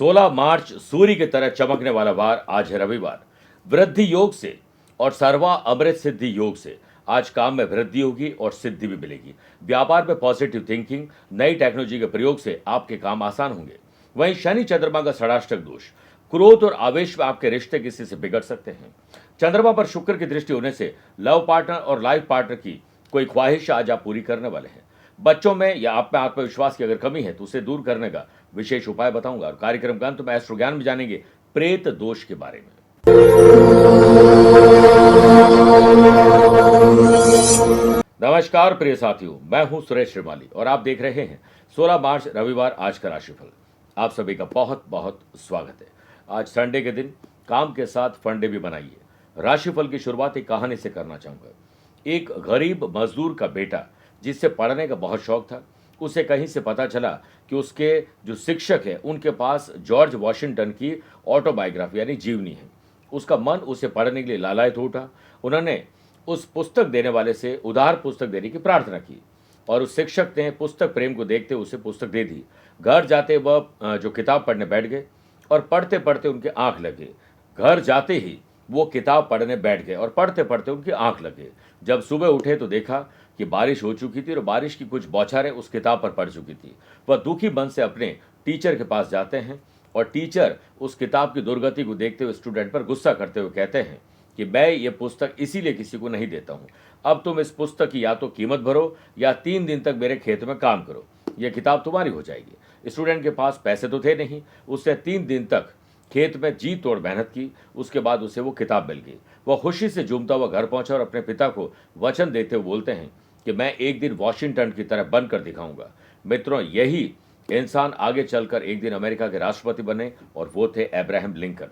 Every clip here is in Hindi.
16 मार्च सूर्य की तरह चमकने वाला वार आज है रविवार। वृद्धि योग से और सर्वा अमृत सिद्धि योग से आज काम में वृद्धि होगी और सिद्धि भी मिलेगी। व्यापार में पॉजिटिव थिंकिंग, नई टेक्नोलॉजी के प्रयोग से आपके काम आसान होंगे। वहीं शनि चंद्रमा का षडाष्टक दोष, क्रोध और आवेश में आपके रिश्ते किसी से बिगड़ सकते हैं। चंद्रमा पर शुक्र की दृष्टि होने से लव पार्टनर और लाइफ पार्टनर की कोई ख्वाहिश आज आप पूरी करने वाले हैं। बच्चों में या आप में आत्मविश्वास की अगर कमी है तो उसे दूर करने का विशेष उपाय बताऊंगा। और कार्यक्रम का अंत में एस्ट्रो ज्ञान में जानेंगे प्रेत दोष के बारे में। नमस्कार प्रिय साथियों, मैं हूं सुरेश श्रीमाली और आप देख रहे हैं 16 मार्च रविवार आज का राशिफल। आप सभी का बहुत बहुत स्वागत है। आज संडे के दिन काम के साथ फंडे भी बनाइए। राशिफल की शुरुआत एक कहानी से करना चाहूंगा। एक गरीब मजदूर का बेटा जिससे पढ़ने का बहुत शौक था, उसे कहीं से पता चला कि उसके जो शिक्षक है उनके पास जॉर्ज वॉशिंगटन की ऑटोबायोग्राफी यानी जीवनी है। उसका मन उसे पढ़ने के लिए लालायित हो उठा। उन्होंने उस पुस्तक देने वाले से उधार पुस्तक देने की प्रार्थना की और उस शिक्षक ने पुस्तक प्रेम को देखते उसे पुस्तक दे दी। घर जाते वह जो किताब पढ़ने बैठ गए और पढ़ते पढ़ते उनके आंख लगे। घर जाते ही वो किताब पढ़ने बैठ गए और पढ़ते पढ़ते उनकी आंख लगे। जब सुबह उठे तो देखा कि बारिश हो चुकी थी और बारिश की कुछ बौछारें उस किताब पर पड़ चुकी थी। वह दुखी मन से अपने टीचर के पास जाते हैं और टीचर उस किताब की दुर्गति को देखते हुए स्टूडेंट पर गुस्सा करते हुए कहते हैं कि मैं ये पुस्तक इसीलिए किसी को नहीं देता हूँ। अब तुम इस पुस्तक की या तो कीमत भरो या 3 दिन तक मेरे खेत में काम करो, यह किताब तुम्हारी हो जाएगी। स्टूडेंट के पास पैसे तो थे नहीं, उसने 3 दिन तक खेत में जी तोड़ मेहनत की। उसके बाद उसे वो किताब मिल गई। वह खुशी से झूमता हुआ घर पहुंचा और अपने पिता को वचन देते हुए बोलते हैं कि मैं एक दिन वॉशिंगटन की तरह बनकर दिखाऊंगा। मित्रों, यही इंसान आगे चलकर एक दिन अमेरिका के राष्ट्रपति बने और वो थे अब्राहम लिंकन।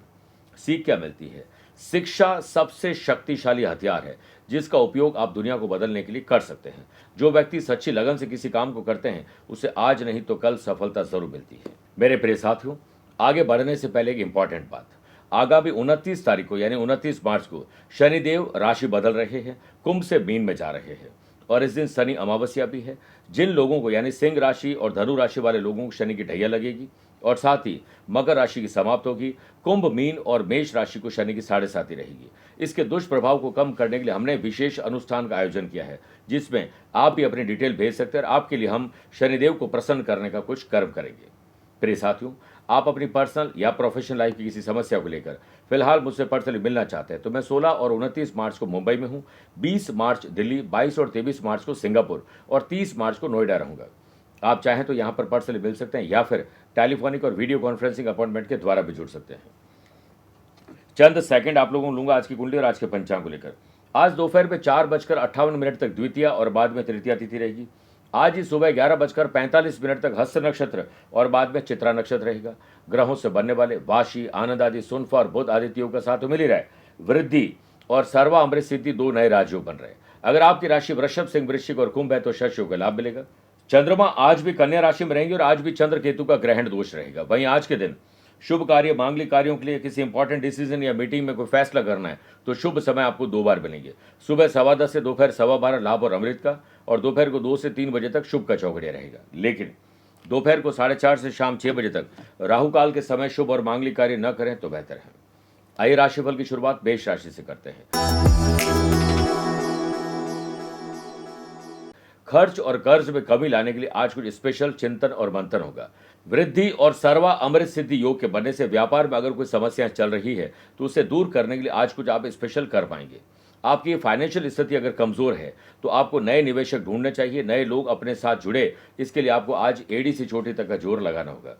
सीख क्या मिलती है? शिक्षा सबसे शक्तिशाली हथियार है जिसका उपयोग आप दुनिया को बदलने के लिए कर सकते हैं। जो व्यक्ति सच्ची लगन से किसी काम को करते हैं उसे आज नहीं तो कल सफलता जरूर मिलती है। मेरे प्रिय साथियों, आगे बढ़ने से पहले एक इंपॉर्टेंट बात। आगामी 29 तारीख को यानी 29 मार्च को शनिदेव राशि बदल रहे हैं, कुंभ से मीन में जा रहे हैं और इस दिन शनि अमावस्या भी है। जिन लोगों को यानी सिंह राशि और धनु राशि वाले लोगों को शनि की ढैया लगेगी और साथ ही मकर राशि की समाप्त होगी। कुंभ, मीन और मेष राशि को शनि की 7.5 रहेगी। इसके दुष्प्रभाव को कम करने के लिए हमने विशेष अनुष्ठान का आयोजन किया है जिसमें आप भी अपनी डिटेल भेज सकते हैं और आपके लिए हम शनिदेव को प्रसन्न करने का कुछ कर्म करेंगे। प्रिय साथियों, आप अपनी पर्सनल या प्रोफेशनल लाइफ की किसी समस्या को लेकर फिलहाल मुझसे पर्सनली मिलना चाहते हैं तो मैं 16 और 29 मार्च को मुंबई में हूं, 20 मार्च दिल्ली, 22 और 23 मार्च को सिंगापुर और 30 मार्च को नोएडा रहूंगा। आप चाहें तो यहां पर पर्सनली मिल सकते हैं या फिर टेलीफोनिक और वीडियो कॉन्फ्रेंसिंग अपॉइंटमेंट के द्वारा भी जुड़ सकते हैं। चंद सेकंड आप लोगों को लूंगा आज की कुंडली और आज के पंचांग को लेकर। आज दोपहर में 4:58 तक द्वितीया और बाद में तृतीया तिथि रहेगी। आज ही सुबह 11:45 तक हस्त नक्षत्र और बाद में चित्रा नक्षत्र रहेगा। ग्रहों से बनने वाले वाशी, आनंद आदि, सुनफा और बुध आदित्य योग का साथ मिल ही रहा है। वृद्धि और सर्वा अमृत सिद्धि 2 नए राजयोग बन रहे हैं। अगर आपकी राशि वृषभ, सिंह, वृश्चिक और कुंभ है तो शश योग का लाभ मिलेगा। चंद्रमा आज भी कन्या राशि में रहेंगे और आज भी चंद्र केतु का ग्रहण दोष रहेगा। वहीं आज के दिन शुभ कार्य, मांगलिक कार्यों के लिए किसी इंपॉर्टेंट डिसीजन या मीटिंग में कोई फैसला करना है तो शुभ समय आपको 2 बार मिलेंगे। सुबह 10:15 से दोपहर 12:15 लाभ और अमृत का और दोपहर को 2 से 3 बजे तक शुभ का चौघड़िया रहेगा। लेकिन दोपहर को 4:30 से शाम 6 बजे तक राहु काल के समय शुभ और मांगलिक कार्य न करें तो बेहतर है। आइए राशिफल की शुरुआत मेष राशि से करते हैं। खर्च और कर्ज में कमी लाने के लिए आज कुछ स्पेशल चिंतन और मंथन होगा। वृद्धि और सर्वा अमृत सिद्धि योग के बनने से व्यापार में अगर कोई समस्याएं चल रही है तो उसे दूर करने के लिए आज कुछ आप स्पेशल कर पाएंगे। आपकी फाइनेंशियल स्थिति अगर कमजोर है तो आपको नए निवेशक ढूंढने चाहिए, नए लोग अपने साथ जुड़े, इसके लिए आपको आज एड़ी से चोटी तक का जोर लगाना होगा।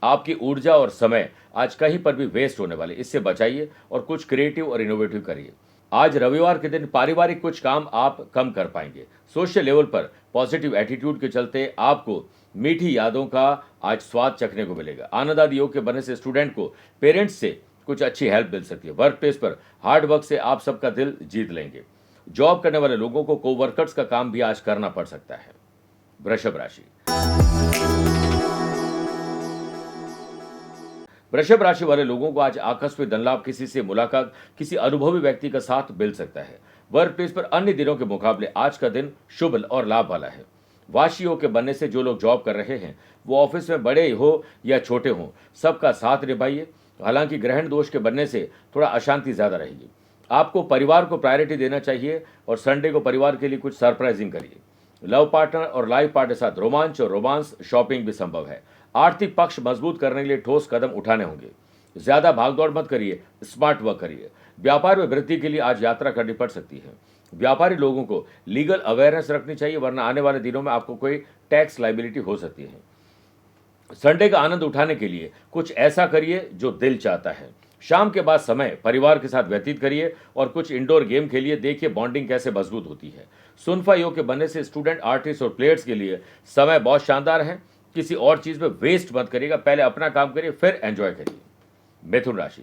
आपकी ऊर्जा और समय आज कहीं पर भी वेस्ट होने वाले, इससे बचाइए और कुछ क्रिएटिव और इनोवेटिव करिए। आज रविवार के दिन पारिवारिक कुछ काम आप कम कर पाएंगे। सोशल लेवल पर पॉजिटिव एटीट्यूड के चलते आपको मीठी यादों का आज स्वाद चखने को मिलेगा। आनंद आदि योग के बनने से स्टूडेंट को पेरेंट्स से कुछ अच्छी हेल्प मिल सकती है। वर्क प्लेस पर हार्ड वर्क से आप सबका दिल जीत लेंगे। जॉब करने वाले लोगों को कोवर्कर्स का काम भी आज करना पड़ सकता है। वृषभ राशि। वृषभ राशि वाले लोगों को आज आकस्मिक धन लाभ, किसी से मुलाकात, किसी अनुभवी व्यक्ति का साथ मिल सकता है। वर्क प्लेस पर अन्य दिनों के मुकाबले आज का दिन शुभ और लाभ वाला है। वाशी योग के बनने से जो लोग जॉब कर रहे हैं वो ऑफिस में बड़े हो या छोटे हों, सबका साथ निभाइए। हालांकि ग्रहण दोष के बनने से थोड़ा अशांति ज्यादा रहेगी। आपको परिवार को प्रायोरिटी देना चाहिए और संडे को परिवार के लिए कुछ सरप्राइजिंग करिए। लव पार्टनर और लाइफ पार्टनर के साथ रोमांच और रोमांस शॉपिंग भी संभव है। आर्थिक पक्ष मजबूत करने के लिए ठोस कदम उठाने होंगे। ज्यादा भागदौड़ मत करिए, स्मार्ट वर्क करिए। व्यापार में वृद्धि के लिए आज यात्रा करनी पड़ सकती है। व्यापारी लोगों को लीगल अवेयरनेस रखनी चाहिए, वरना आने वाले दिनों में आपको कोई टैक्स लाइबिलिटी हो सकती है। संडे का आनंद उठाने के लिए कुछ ऐसा करिए जो दिल चाहता है। शाम के बाद समय परिवार के साथ व्यतीत करिए और कुछ इंडोर गेम खेलिए। देखिए बॉन्डिंग कैसे मजबूत होती है। सुनफा योग के बनने से स्टूडेंट, आर्टिस्ट और प्लेयर्स के लिए समय बहुत शानदार है। किसी और चीज में वेस्ट मत करिएगा, पहले अपना काम करिए फिर एंजॉय करिए। मिथुन राशि,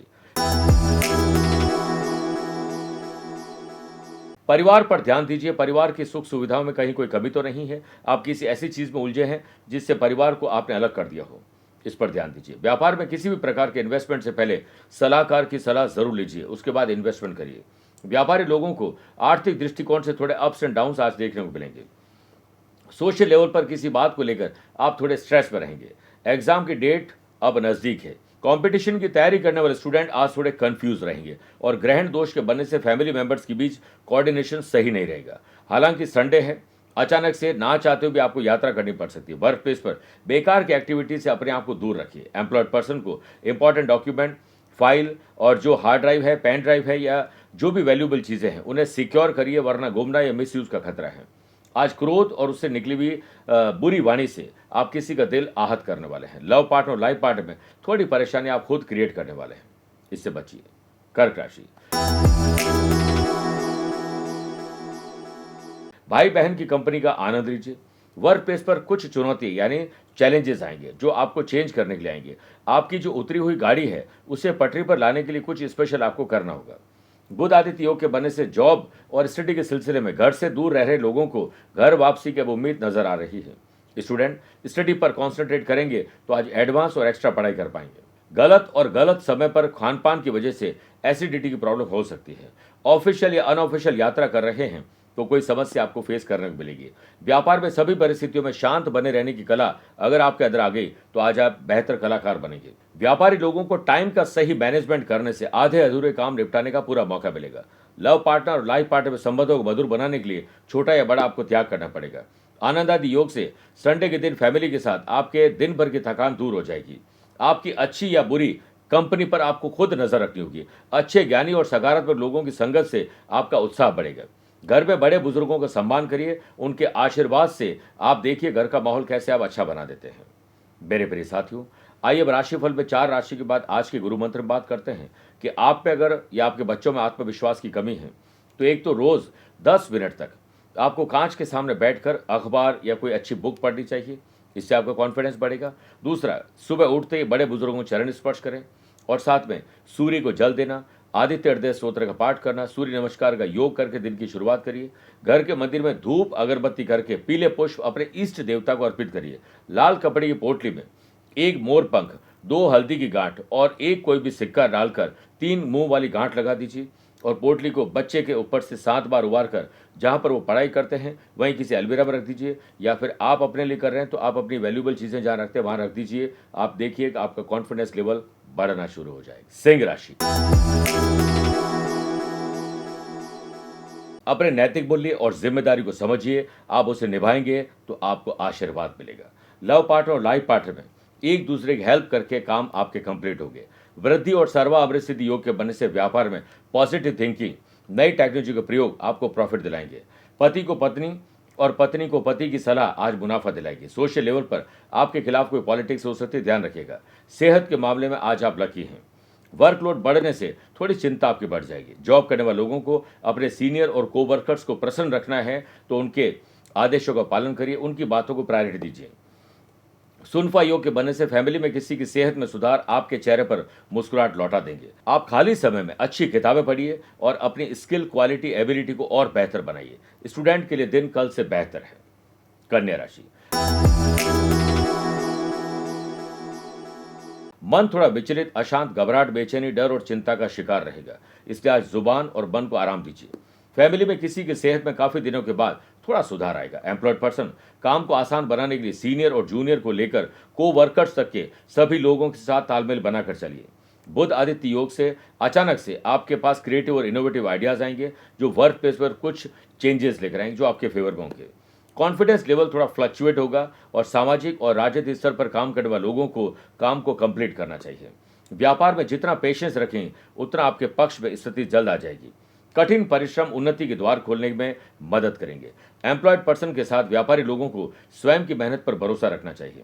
परिवार पर ध्यान दीजिए। परिवार की सुख सुविधाओं में कहीं कोई कमी तो नहीं है। आप किसी ऐसी चीज में उलझे हैं जिससे परिवार को आपने अलग कर दिया हो, इस पर ध्यान दीजिए। व्यापार में किसी भी प्रकार के इन्वेस्टमेंट से पहले सलाहकार की सलाह जरूर लीजिए, उसके बाद इन्वेस्टमेंट करिए। व्यापारी लोगों को आर्थिक दृष्टिकोण से थोड़े अप्स एंड डाउन्स आज देखने को मिलेंगे। सोशल लेवल पर किसी बात को लेकर आप थोड़े स्ट्रेस में रहेंगे। एग्जाम की डेट अब नजदीक है। कंपटीशन की तैयारी करने वाले स्टूडेंट आज थोड़े कंफ्यूज रहेंगे और ग्रहण दोष के बनने से फैमिली मेंबर्स के बीच कोऑर्डिनेशन सही नहीं रहेगा। हालांकि संडे है, अचानक से ना चाहते हुए भी आपको यात्रा करनी पड़ सकती है। वर्क प्लेस पर बेकार की एक्टिविटी से अपने आप को दूर रखिए। एम्प्लॉयड पर्सन को इंपॉर्टेंट डॉक्यूमेंट, फाइल और जो हार्ड ड्राइव है, पेन ड्राइव है या जो भी वैल्यूएबल चीजें हैं उन्हें सिक्योर करिए, वरना गुमना या मिसयूज का खतरा है। आज क्रोध और उससे निकली हुई बुरी वाणी से आप किसी का दिल आहत करने वाले हैं। लव पार्टनर और लाइफ पार्टनर में थोड़ी परेशानी आप खुद क्रिएट करने वाले हैं, इससे बचिए। कर्क राशि, भाई बहन की कंपनी का आनंद लीजिए। वर्क प्लेस पर कुछ चुनौती यानी चैलेंजेस आएंगे जो आपको चेंज करने के लिए आएंगे। आपकी जो उतरी हुई गाड़ी है उसे पटरी पर लाने के लिए कुछ स्पेशल आपको करना होगा। बुध आदित्य योग के बनने से जॉब और स्टडी के सिलसिले में घर से दूर रह रहे लोगों को घर वापसी की अब उम्मीद नजर आ रही है। स्टूडेंट स्टडी पर कॉन्सेंट्रेट करेंगे तो आज एडवांस और एक्स्ट्रा पढ़ाई कर पाएंगे। गलत समय पर खान पान की वजह से एसिडिटी की प्रॉब्लम हो सकती है। ऑफिशियल या अनऑफिशियल यात्रा कर रहे हैं तो कोई समस्या आपको फेस करने को मिलेगी। व्यापार में सभी परिस्थितियों में शांत बने रहने की कला अगर आपके अंदर आ गई तो आज आप बेहतर कलाकार बनेंगे। व्यापारी लोगों को टाइम का सही मैनेजमेंट करने से आधे अधूरे काम निपटाने का पूरा मौका मिलेगा। लव पार्टनर और लाइफ पार्टनर में संबंधों को मधुर बनाने के लिए छोटा या बड़ा आपको त्याग करना पड़ेगा। आनंद आदि योग से संडे के दिन फैमिली के साथ आपके दिन भर की थकान दूर हो जाएगी। आपकी अच्छी या बुरी कंपनी पर आपको खुद नजर रखनी होगी। अच्छे ज्ञानी और सकारात्मक लोगों की संगत से आपका उत्साह बढ़ेगा। घर में बड़े बुजुर्गों का सम्मान करिए, उनके आशीर्वाद से आप देखिए घर का माहौल कैसे आप अच्छा बना देते हैं। मेरे प्रिय साथियों, आइए अब राशिफल में 4 राशि के बाद आज के गुरु मंत्र में बात करते हैं कि आप पे अगर या आपके बच्चों में आत्मविश्वास की कमी है तो एक तो रोज 10 मिनट तक आपको कांच के सामने बैठकर अखबार या कोई अच्छी बुक पढ़नी चाहिए, इससे आपका कॉन्फिडेंस बढ़ेगा। दूसरा, सुबह उठते ही बड़े बुजुर्गों को चरण स्पर्श करें और साथ में सूर्य को जल देना, आदित्य हृदय स्तोत्र का पाठ करना, सूर्य नमस्कार का योग करके दिन की शुरुआत करिए। घर के मंदिर में धूप अगरबत्ती करके पीले पुष्प अपने इष्ट देवता को अर्पित करिए। लाल कपड़े की पोटली में 1 मोर पंख, 2 हल्दी की गांठ और 1 कोई भी सिक्का डालकर 3 मुंह वाली गांठ लगा दीजिए और पोटली को बच्चे के ऊपर से 7 बार उबार कर जहां पर वो पढ़ाई करते हैं वहीं किसी अलमीरा में रख दीजिए, या फिर आप अपने लिए कर रहे हैं तो आप अपनी वैल्यूएबल चीजें जहां रखते हैं वहां रख दीजिए। आप देखिए कि आपका कॉन्फिडेंस लेवल बढ़ना शुरू हो जाएगा। सिंह राशि, अपने नैतिक मूल्य और जिम्मेदारी को समझिए, आप उसे निभाएंगे तो आपको आशीर्वाद मिलेगा। लव पार्टनर और लाइफ पार्टनर में एक दूसरे की हेल्प करके काम आपके कंप्लीट होंगे। वृद्धि और सर्वावृत्ति योग के बनने से व्यापार में पॉजिटिव थिंकिंग, नई टेक्नोलॉजी का प्रयोग आपको प्रॉफिट दिलाएंगे। पति को पत्नी और पत्नी को पति की सलाह आज मुनाफा दिलाएगी। सोशल लेवल पर आपके खिलाफ कोई पॉलिटिक्स हो सकती है, ध्यान रखिएगा। सेहत के मामले में आज आप लकी हैं। वर्कलोड बढ़ने से थोड़ी चिंता आपकी बढ़ जाएगी। जॉब करने वाले लोगों को अपने सीनियर और कोवर्कर्स को प्रसन्न रखना है तो उनके आदेशों का पालन करिए, उनकी बातों को प्रायोरिटी दीजिए। सुनफा योग के बनने से फैमिली में किसी की सेहत में सुधार आपके चेहरे पर मुस्कुराहट लौटा देंगे। आप खाली समय में अच्छी किताबें पढ़िए और अपनी स्किल, क्वालिटी, एबिलिटी को और बेहतर बनाइए। स्टूडेंट के लिए दिन कल से बेहतर है। कन्या राशि, मन थोड़ा विचलित, अशांत, घबराहट, बेचैनी, डर और चिंता का शिकार रहेगा, इसलिए आज जुबान और मन को आराम दीजिए। फैमिली में किसी की सेहत में काफी दिनों के बाद थोड़ा सुधार आएगा। एम्प्लॉयड पर्सन काम को आसान बनाने के लिए सीनियर और जूनियर को लेकर को वर्कर्स तक के सभी लोगों के साथ तालमेल बनाकर चलिए। बुध आदित्य योग से अचानक से आपके पास क्रिएटिव और इनोवेटिव आइडियाज आएंगे जो वर्क प्लेस पर कुछ चेंजेस लेकर आएंगे जो आपके फेवर में होंगे। कॉन्फिडेंस लेवल थोड़ा फ्लक्चुएट होगा और सामाजिक और राजनीतिक स्तर पर काम करने वाले लोगों को काम को कंप्लीट करना चाहिए। व्यापार में जितना पेशेंस रखें उतना आपके पक्ष में स्थिति जल्द आ जाएगी। कठिन परिश्रम उन्नति के द्वार खोलने में मदद करेंगे। एम्प्लॉयड पर्सन के साथ व्यापारी लोगों को स्वयं की मेहनत पर भरोसा रखना चाहिए।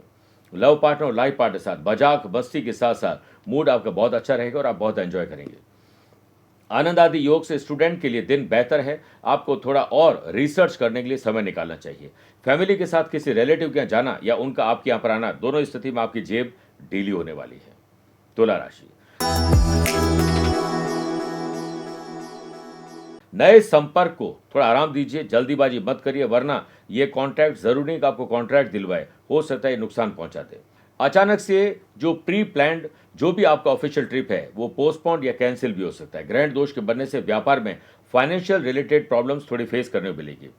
लव पार्टनर और लाइफ पार्टनर के साथ मजाक मस्ती के साथ साथ मूड आपका बहुत अच्छा रहेगा और आप बहुत एंजॉय करेंगे। आनंद आदि योग से स्टूडेंट के लिए दिन बेहतर है। आपको थोड़ा और रिसर्च करने के लिए समय निकालना चाहिए। फैमिली के साथ किसी रिलेटिव के यहाँ जाना या उनका आपके यहाँ पर आना, दोनों स्थिति में आपकी जेब ढीली होने वाली है। तुला राशि, नए संपर्क को थोड़ा आराम दीजिए, जल्दीबाजी मत करिए, वरना ये कॉन्ट्रैक्ट जरूरी नहीं कि आपको कॉन्ट्रैक्ट दिलवाए, हो सकता है नुकसान पहुंचा दे। अचानक से जो प्री प्लान्ड जो भी आपका ऑफिशियल ट्रिप है वो पोस्टपोन्ड या कैंसिल भी हो सकता है। ग्रहण दोष के बनने से व्यापार में फाइनेंशियल रिलेटेड प्रॉब्लम्स थोड़ी फेस करने को मिलेगी।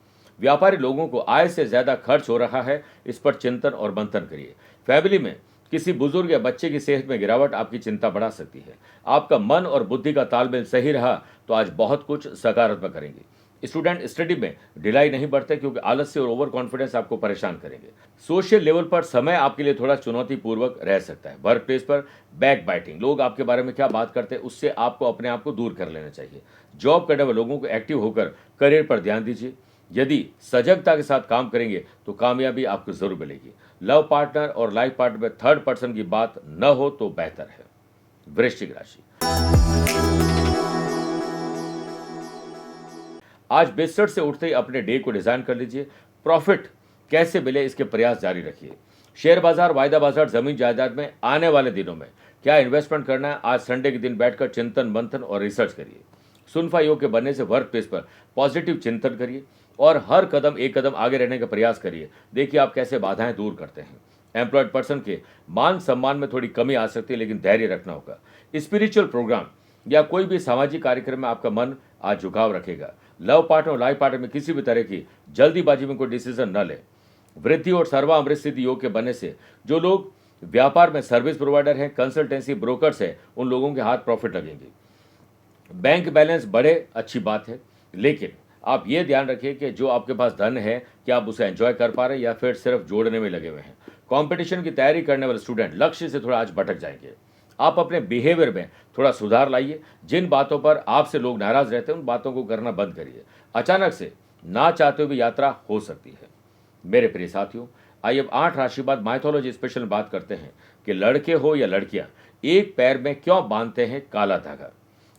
व्यापारी लोगों को आय से ज्यादा खर्च हो रहा है, इस पर चिंतन और मंथन करिए। फैमिली में किसी बुजुर्ग या बच्चे की सेहत में गिरावट आपकी चिंता बढ़ा सकती है। आपका मन और बुद्धि का तालमेल सही रहा तो आज बहुत कुछ सकारात्मक करेंगे। स्टूडेंट स्टडी में ढिलाई नहीं बढ़ते क्योंकि आलस्य और ओवर कॉन्फिडेंस आपको परेशान करेंगे। सोशल लेवल पर समय आपके लिए थोड़ा चुनौतीपूर्वक रह सकता है। वर्क प्लेस पर बैक बाइटिंग, लोग आपके बारे में क्या बात करते हैं उससे आपको अपने आप को दूर कर लेना चाहिए। जॉब करने वाले लोगों को एक्टिव होकर करियर पर ध्यान दीजिए। यदि सजगता के साथ काम करेंगे तो कामयाबी आपको जरूर मिलेगी। लव पार्टनर और लाइफ पार्टनर में थर्ड पर्सन की बात न हो तो बेहतर है। वृश्चिक राशि, आज बिस्तर से उठते ही अपने डे को डिजाइन कर लीजिए। प्रॉफिट कैसे मिले इसके प्रयास जारी रखिए। शेयर बाजार, वायदा बाजार, जमीन जायदाद में आने वाले दिनों में क्या इन्वेस्टमेंट करना है, आज संडे के दिन बैठकर चिंतन मंथन और रिसर्च करिए। सुनफा योग के बनने से वर्क प्लेस पर पॉजिटिव चिंतन करिए और हर कदम एक कदम आगे रहने का प्रयास करिए। देखिए आप कैसे बाधाएं दूर करते हैं। एम्प्लॉयड पर्सन के मान सम्मान में थोड़ी कमी आ सकती है, लेकिन धैर्य रखना होगा। स्पिरिचुअल प्रोग्राम या कोई भी सामाजिक कार्यक्रम में आपका मन आज झुकाव रखेगा। लव पार्टनर और लाइफ पार्टनर में किसी भी तरह की जल्दीबाजी में कोई डिसीजन न ले। वृद्धि और सर्वामृत स्थिति योग के बनने से जो लोग व्यापार में सर्विस प्रोवाइडर हैं, कंसल्टेंसी ब्रोकर्स हैं, उन लोगों के हाथ प्रॉफिट लगेंगे। बैंक बैलेंस बढ़े, अच्छी बात है, लेकिन आप ये ध्यान रखिए कि जो आपके पास धन है क्या आप उसे एंजॉय कर पा रहे हैं या फिर सिर्फ जोड़ने में लगे हुए हैं। कंपटीशन की तैयारी करने वाले स्टूडेंट लक्ष्य से थोड़ा आज भटक जाएंगे। आप अपने बिहेवियर में थोड़ा सुधार लाइए। जिन बातों पर आपसे लोग नाराज रहते हैं उन बातों को करना बंद करिए। अचानक से ना चाहते हुए भी यात्रा हो सकती है। मेरे प्रिय साथियों, आइए अब 8 राशि बाद माइथोलॉजी स्पेशल में बात करते हैं कि लड़के हो या लड़कियां एक पैर में क्यों बांधते हैं काला धागा।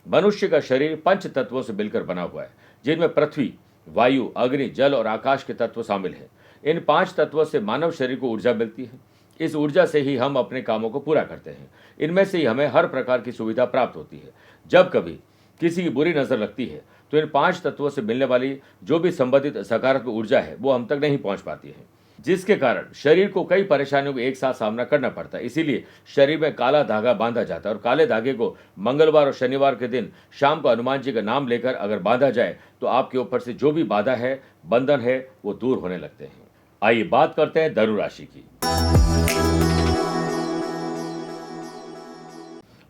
मनुष्य का शरीर 5 तत्वों से मिलकर बना हुआ है, जिनमें पृथ्वी, वायु, अग्नि, जल और आकाश के तत्व शामिल हैं। इन 5 तत्वों से मानव शरीर को ऊर्जा मिलती है। इस ऊर्जा से ही हम अपने कामों को पूरा करते हैं। इनमें से ही हमें हर प्रकार की सुविधा प्राप्त होती है। जब कभी किसी की बुरी नजर लगती है तो इन 5 तत्वों से मिलने वाली जो भी संबंधित सकारात्मक ऊर्जा है वो हम तक नहीं पहुंच पाती है, जिसके कारण शरीर को कई परेशानियों का एक साथ सामना करना पड़ता है। इसीलिए शरीर में काला धागा बांधा जाता है और काले धागे को मंगलवार और शनिवार के दिन शाम को हनुमान जी का नाम लेकर अगर बांधा जाए तो आपके ऊपर से जो भी बाधा है, बंधन है, वो दूर होने लगते हैं। आइए बात करते हैं धनु राशि की।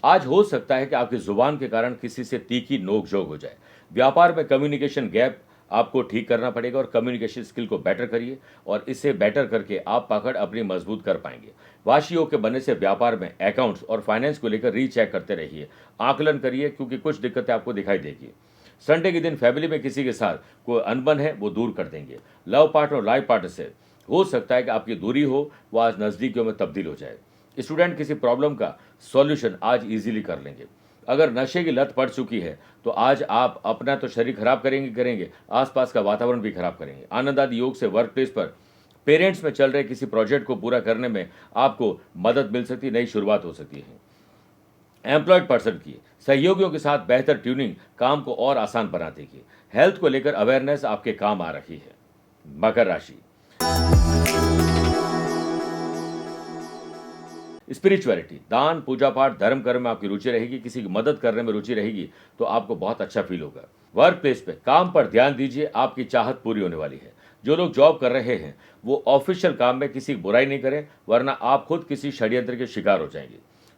आज हो सकता है कि आपकी जुबान के कारण किसी से तीखी नोकझोंक हो जाए। व्यापार में कम्युनिकेशन गैप आपको ठीक करना पड़ेगा और कम्युनिकेशन स्किल को बेटर करिए और इससे बेटर करके आप पकड़ अपनी मजबूत कर पाएंगे। वाशी योग के बनने से व्यापार में अकाउंट्स और फाइनेंस को लेकर रीचेक करते रहिए, आकलन करिए, क्योंकि कुछ दिक्कतें आपको दिखाई देगी। संडे के दिन फैमिली में किसी के साथ कोई अनबन है वो दूर कर देंगे। लव पार्टनर और लाइफ पार्टनर से हो सकता है कि आपकी दूरी हो वो आज नजदीकियों में तब्दील हो जाए। स्टूडेंट किसी प्रॉब्लम का सॉल्यूशन आज इजीली कर लेंगे। अगर नशे की लत पड़ चुकी है तो आज आप अपना तो शरीर खराब करेंगे, आसपास का वातावरण भी खराब करेंगे। आनंद आदि योग से वर्क प्लेस पर पेरेंट्स में चल रहे किसी प्रोजेक्ट को पूरा करने में आपको मदद मिल सकती है, नई शुरुआत हो सकती है। एम्प्लॉयड पर्सन की सहयोगियों के साथ बेहतर ट्यूनिंग काम को और आसान बना देगी। हेल्थ को लेकर अवेयरनेस आपके काम आ रही है। मकर राशि, स्पिरिचुअलिटी, दान, पूजा पाठ, धर्म कर्म में आपकी रुचि रहेगी। किसी की मदद करने में रुचि रहेगी तो आपको बहुत अच्छा फील होगा। वर्क प्लेस पे काम पर ध्यान दीजिए, आपकी चाहत पूरी होने वाली है। जो लोग जॉब कर रहे हैं वो ऑफिशियल काम में किसी की बुराई नहीं करें, वरना आप खुद किसी षड्यंत्र के शिकार हो जाएंगे।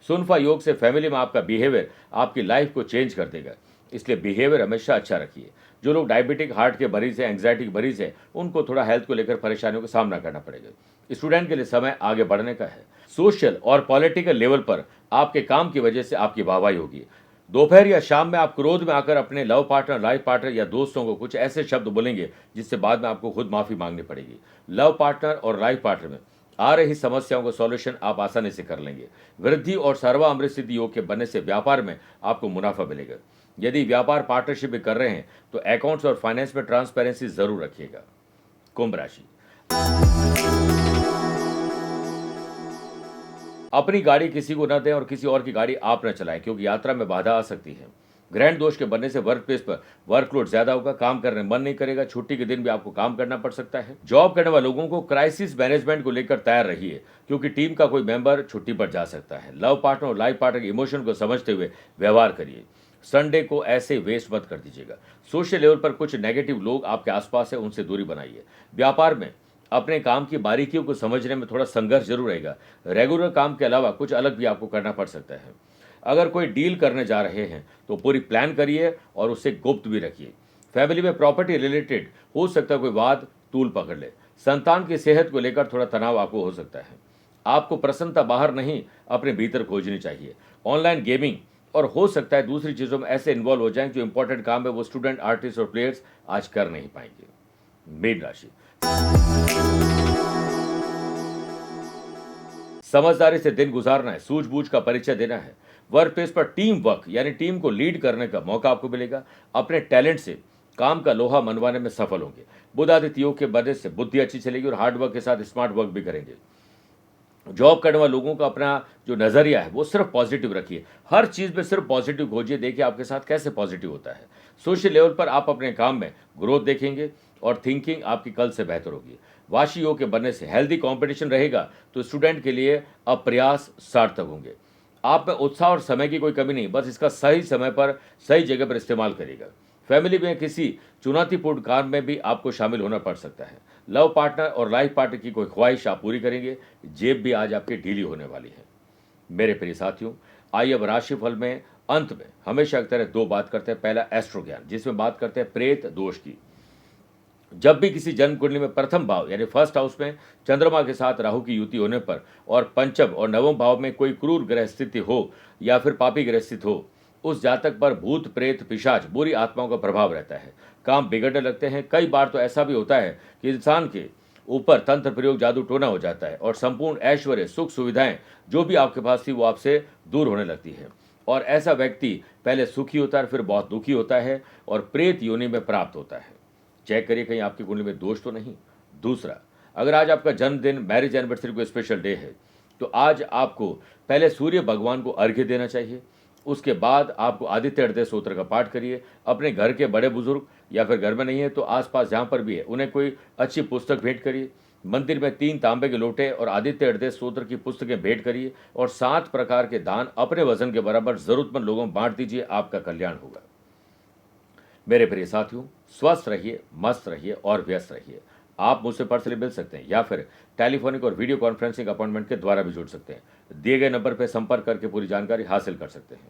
सुनफा योग से फैमिली में आपका बिहेवियर आपकी लाइफ को चेंज कर देगा, इसलिए बिहेवियर हमेशा अच्छा रखिए। जो लोग डायबिटिक, हार्ट के मरीज हैं, एंग्जाइटी के मरीज हैं, उनको थोड़ा हेल्थ को लेकर परेशानियों का सामना करना पड़ेगा। स्टूडेंट के लिए समय आगे बढ़ने का है। सोशल और पॉलिटिकल लेवल पर आपके काम की वजह से आपकी वाहवाही होगी। दोपहर या शाम में आप क्रोध में आकर अपने लव पार्टनर, लाइफ पार्टनर या दोस्तों को कुछ ऐसे शब्द बोलेंगे जिससे बाद में आपको खुद माफी मांगनी पड़ेगी। लव पार्टनर और लाइफ पार्टनर में आ रही समस्याओं का सॉल्यूशन आप आसानी से कर लेंगे। वृद्धि और सर्वामृत सिद्धि योग के बनने से व्यापार में आपको मुनाफा मिलेगा। यदि व्यापार पार्टनरशिप में कर रहे हैं तो अकाउंट्स और फाइनेंस में ट्रांसपेरेंसी जरूर रखिएगा। कुंभ राशि, अपनी गाड़ी किसी को न दें और किसी और की गाड़ी आप न चलाएं, क्योंकि यात्रा में बाधा आ सकती है। ग्रहण दोष के बनने से वर्क प्लेस पर वर्कलोड ज्यादा होगा, काम करने मन नहीं करेगा। छुट्टी के दिन भी आपको काम करना पड़ सकता है। जॉब करने वाले लोगों को क्राइसिस मैनेजमेंट को लेकर तैयार रहिए, क्योंकि टीम का कोई मेंबर छुट्टी पर जा सकता है। लव पार्टनर और लाइफ पार्टनर के इमोशन को समझते हुए व्यवहार करिए। संडे को ऐसे वेस्ट मत कर दीजिएगा। सोशल लेवल पर कुछ नेगेटिव लोग आपके आसपास है, उनसे दूरी बनाइए। व्यापार में अपने काम की बारीकियों को समझने में थोड़ा संघर्ष जरूर रहेगा। रेगुलर काम के अलावा कुछ अलग भी आपको करना पड़ सकता है। अगर कोई डील करने जा रहे हैं तो पूरी प्लान करिए और उसे गुप्त भी रखिए। फैमिली में प्रॉपर्टी रिलेटेड हो सकता है कोई वाद तूल पकड़ ले। संतान की सेहत को लेकर थोड़ा तनाव आपको हो सकता है। आपको प्रसन्नता बाहर नहीं, अपने भीतर खोजनी चाहिए। ऑनलाइन गेमिंग और हो सकता है दूसरी चीजों में ऐसे इन्वॉल्व हो जाएं जो इंपॉर्टेंट काम है वो स्टूडेंट, आर्टिस्ट और प्लेयर्स आज कर नहीं पाएंगे। मीन राशि, समझदारी से दिन गुजारना है, सूझबूझ का परिचय देना है। वर्क प्लेस पर टीम वर्क यानी टीम को लीड करने का मौका आपको मिलेगा। अपने टैलेंट से काम का लोहा मनवाने में सफल होंगे। बुध आदित्य योग के वजह से बुद्धि अच्छी चलेगी और हार्ड वर्क के साथ स्मार्ट वर्क भी करेंगे। जॉब करने वाले लोगों का अपना जो नजरिया है वो सिर्फ पॉजिटिव रखिए। हर चीज में सिर्फ पॉजिटिव खोजिए, देखिए आपके साथ कैसे पॉजिटिव होता है। सोशल लेवल पर आप अपने काम में ग्रोथ देखेंगे और थिंकिंग आपकी कल से बेहतर होगी। वाशी योग के बनने से हेल्दी कंपटीशन रहेगा, तो स्टूडेंट के लिए अब प्रयास सार्थक होंगे। आप में उत्साह और समय की कोई कमी नहीं, बस इसका सही समय पर सही जगह पर इस्तेमाल करेगा। फैमिली में किसी चुनौतीपूर्ण काम में भी आपको शामिल होना पड़ सकता है। लव पार्टनर और लाइफ पार्टनर की कोई ख्वाहिश आप पूरी करेंगे। जेब भी आज आपकी ढीली होने वाली है। मेरे प्रिय साथियों, आइए अब राशिफल में अंत में हमेशा की तरह दो बात करते हैं। पहला एस्ट्रो ज्ञान, जिसमें बात करते हैं प्रेत दोष की। जब भी किसी जन्म कुंडली में प्रथम भाव यानी फर्स्ट हाउस में चंद्रमा के साथ राहु की युति होने पर और पंचम और नवम भाव में कोई क्रूर ग्रह स्थिति हो या फिर पापी ग्रह स्थित हो, उस जातक पर भूत, प्रेत, पिशाच, बुरी आत्माओं का प्रभाव रहता है। काम बिगड़ने लगते हैं। कई बार तो ऐसा भी होता है कि इंसान के ऊपर तंत्र प्रयोग, जादू टोना हो जाता है और संपूर्ण ऐश्वर्य, सुख, सुविधाएं जो भी आपके पास थी वो आपसे दूर होने लगती है। और ऐसा व्यक्ति पहले सुखी होता है, फिर बहुत दुखी होता है और प्रेत योनि में प्राप्त होता है। चेक करिए कहीं आपकी कुंडली में दोष तो नहीं। दूसरा, अगर आज आपका जन्मदिन, मैरिज एनिवर्सरी कोई स्पेशल डे है तो आज आपको पहले सूर्य भगवान को अर्घ्य देना चाहिए। उसके बाद आपको आदित्य हृदय स्तोत्र का पाठ करिए। अपने घर के बड़े बुजुर्ग या फिर घर में नहीं है तो आसपास जहाँ पर भी है उन्हें कोई अच्छी पुस्तक भेंट करिए। मंदिर में 3 तांबे के लोटे और आदित्य हृदय स्तोत्र की पुस्तकें भेंट करिए और 7 प्रकार के दान अपने वजन के बराबर जरूरतमंद लोगों में बांट दीजिए। आपका कल्याण होगा। मेरे प्रिय साथियों, स्वस्थ रहिए, मस्त रहिए और व्यस्त रहिए। आप मुझसे पर्सनली मिल सकते हैं या फिर टेलीफोनिक और वीडियो कॉन्फ्रेंसिंग अपॉइंटमेंट के द्वारा भी जुड़ सकते हैं। दिए गए नंबर पर संपर्क करके पूरी जानकारी हासिल कर सकते हैं।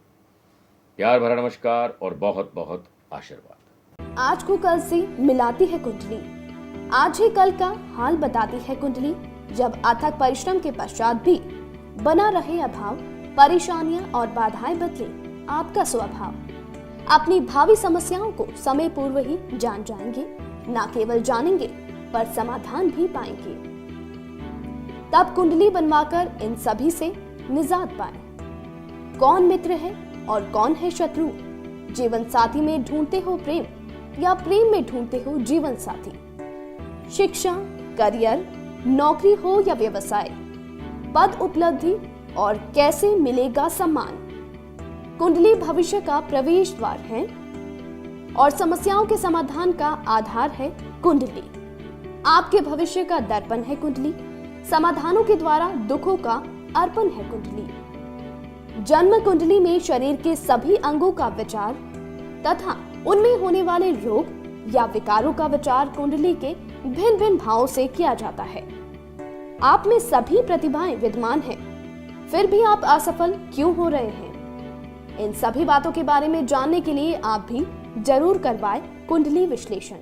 प्यार भरा नमस्कार और बहुत बहुत आशीर्वाद। आज को कल से मिलाती है कुंडली, आज ही कल का हाल बताती है कुंडली। जब अथक परिश्रम के पश्चात भी बना रहे अभाव, परेशानियां और बाधाएं बदले आपका स्वभाव, अपनी भावी समस्याओं को समय पूर्व ही जान जाएंगे। न केवल जानेंगे पर समाधान भी पाएंगे। तब कुंडली बनवाकर इन सभी से निजात पाए। कौन मित्र है और कौन है शत्रु? जीवन साथी में ढूंढते हो प्रेम या प्रेम में ढूंढते हो जीवन साथी? शिक्षा, करियर, नौकरी हो या व्यवसाय, पद उपलब्धि और कैसे मिलेगा सम्मान? कुंडली भविष्य का प्रवेश द्वार है और समस्याओं के समाधान का आधार है कुंडली। आपके भविष्य का दर्पण है कुंडली। समाधानों के द्वारा दुखों का अर्पण है कुंडली। जन्म कुंडली में शरीर के सभी अंगों का विचार तथा उनमें होने वाले रोग या विकारों का विचार कुंडली के भिन्न भिन्न भावों से किया जाता है। आप में सभी प्रतिभाएं विद्यमान हैं, फिर भी आप असफल क्यों हो रहे हैं? इन सभी बातों के बारे में जानने के लिए आप भी जरूर करवाएं कुंडली विश्लेषण।